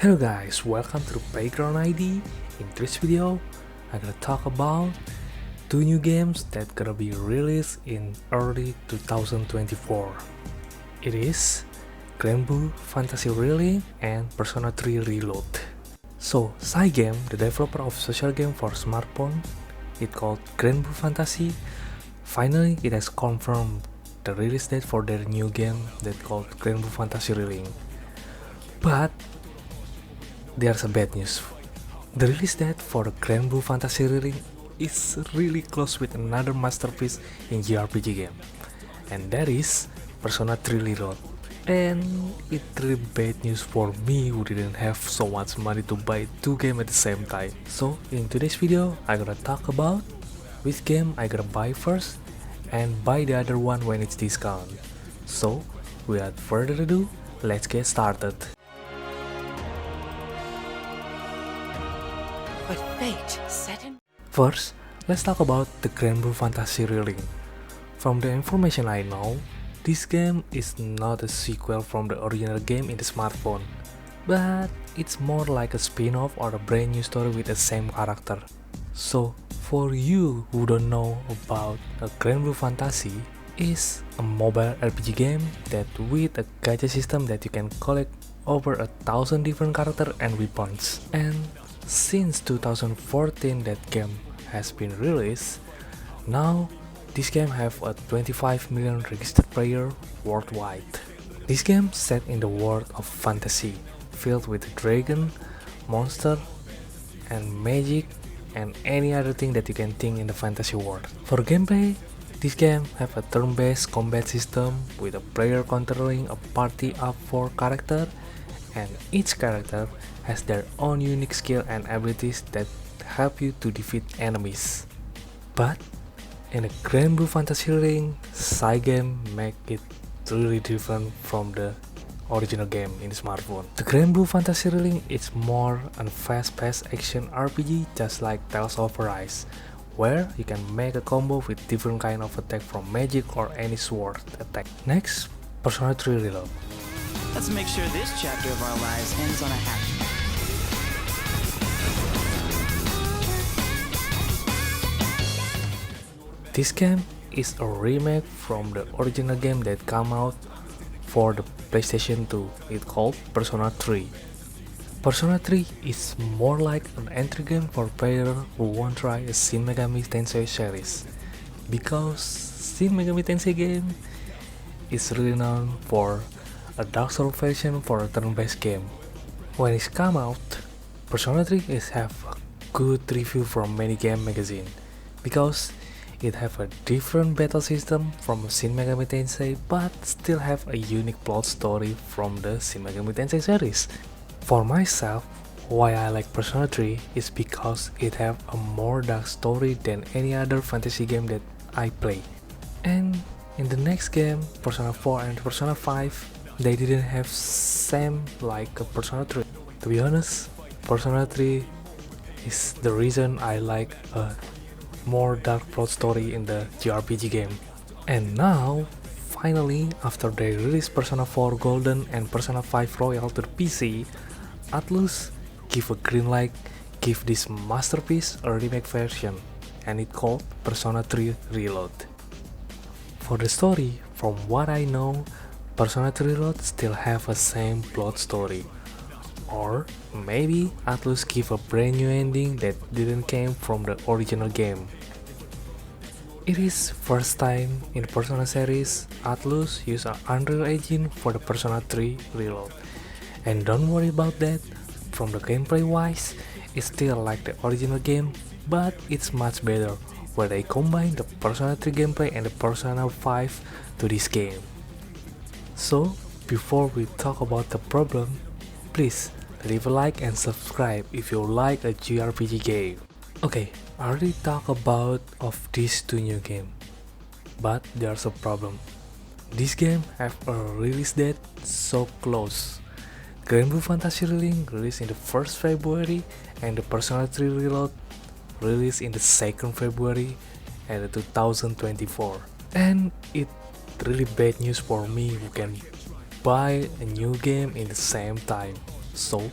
Hello guys, welcome to Playground ID. In this video, I'm gonna talk about two new games that gonna be released in early 2024. It is Granblue Fantasy Relink and Persona 3 Reload. So, Cygame, the developer of social game for smartphone, it called Granblue Fantasy, finally it has confirmed the release date for their new game that called Granblue Fantasy Relink. But there's a bad news. The release date for the Granblue Fantasy Relink is really close with another masterpiece in jrpg game, and that is Persona 3 Reload. And it's really bad news for me who didn't have so much money to buy two games at the same time. So in today's video, I'm gonna talk about which game I gonna buy first and buy the other one when it's discount. So without further ado, let's get started. But fate set in. First, let's talk about the Granblue Fantasy Relink. From the information I know, this game is not a sequel from the original game in the smartphone, but it's more like a spin-off or a brand new story with the same character. So, for you who don't know about a Granblue Fantasy, is a mobile RPG game that with a gacha system that you can collect over 1,000 different characters and weapons. And since 2014 that game has been released, now this game have a 25 million registered player worldwide. This game set in the world of fantasy, filled with dragon, monster, and magic, and any other thing that you can think in the fantasy world. For gameplay, this game have a turn-based combat system with a player controlling a party of 4 characters, and each character has their own unique skill and abilities that help you to defeat enemies. But in a Granblue Fantasy Relink, Cygame make it really different from the original game in the smartphone. The Granblue Fantasy Relink is more a fast-paced action RPG just like Tales of Arise, where you can make a combo with different kind of attack from magic or any sword attack. Next, Persona 3 Reload. Let's make sure this chapter of our lives ends on a happy note. This game is a remake from the original game that came out for the PlayStation 2. It's called Persona 3. Persona 3 is more like an entry game for players who want to try a Shin Megami Tensei series, because Shin Megami Tensei game is really known for a Dark Souls version for a turn-based game. When it come out, Persona 3 is have a good review from many game magazine because it have a different battle system from Shin Megami Tensei, but still have a unique plot story from the Shin Megami Tensei series. For myself, why I like Persona 3 is because it have a more dark story than any other fantasy game that I play. And in the next game, Persona 4 and Persona 5, they didn't have same like Persona 3. To be honest, Persona 3 is the reason I like a more dark plot story in the jrpg game. And now, finally, after they released Persona 4 Golden and Persona 5 Royal to the PC, Atlus give a green light, give this masterpiece a remake version, and it called Persona 3 Reload. For the story, from what I know, Persona 3 Reload still have a same plot story. Or maybe Atlus give a brand new ending that didn't came from the original game. It is first time in the Persona series Atlus use an Unreal Engine for the Persona 3 Reload. And don't worry about that, from the gameplay wise, it's still like the original game, but it's much better where they combine the Persona 3 gameplay and the Persona 5 to this game. So, before we talk about the problem, please leave a like and subscribe if you like a jrpg game. Okay, I already talked about of these two new games, but there's a problem. This game have a release date so close. Granblue Fantasy Relink released in the 1st February and the Persona 3 Reload released in the 2nd February and 2024. And it really bad news for me who can buy a new game in the same time. So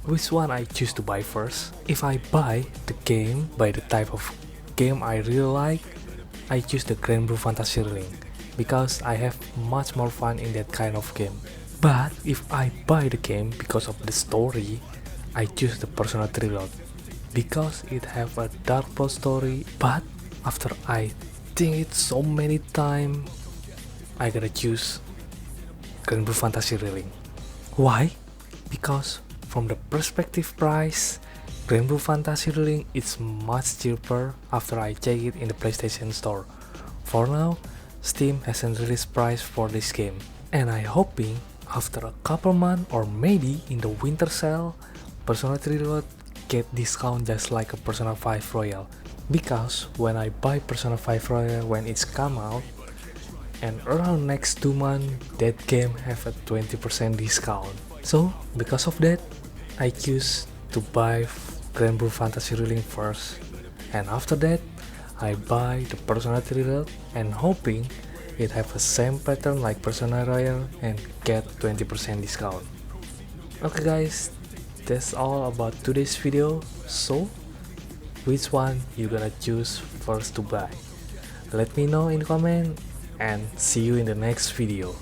which one I choose to buy first? If I buy the game by the type of game I really like, I choose the Granblue Fantasy Relink because I have much more fun in that kind of game. But if I buy the game because of the story, I choose the Persona 3 Reload because it have a dark plot story. But after I think it so many times, I gotta choose Granblue Fantasy Relink. Why? Because from the perspective price, Granblue Fantasy Relink is much cheaper after I check it in the PlayStation Store. For now, Steam hasn't released price for this game, and I'm hoping after a couple months or maybe in the winter sale, Persona 3 Reload get discount just like a Persona 5 Royal. Because when I buy Persona 5 Royal when it's come out, and around next 2 months that game have a 20% discount. So because of that, I choose to buy Granblue Fantasy Relink first, and after that I buy the Persona 3 Reload and hoping it have the same pattern like Persona Royal and get 20% discount. Okay guys, that's all about today's video. So which one you gonna choose first to buy? Let me know in comment and see you in the next video.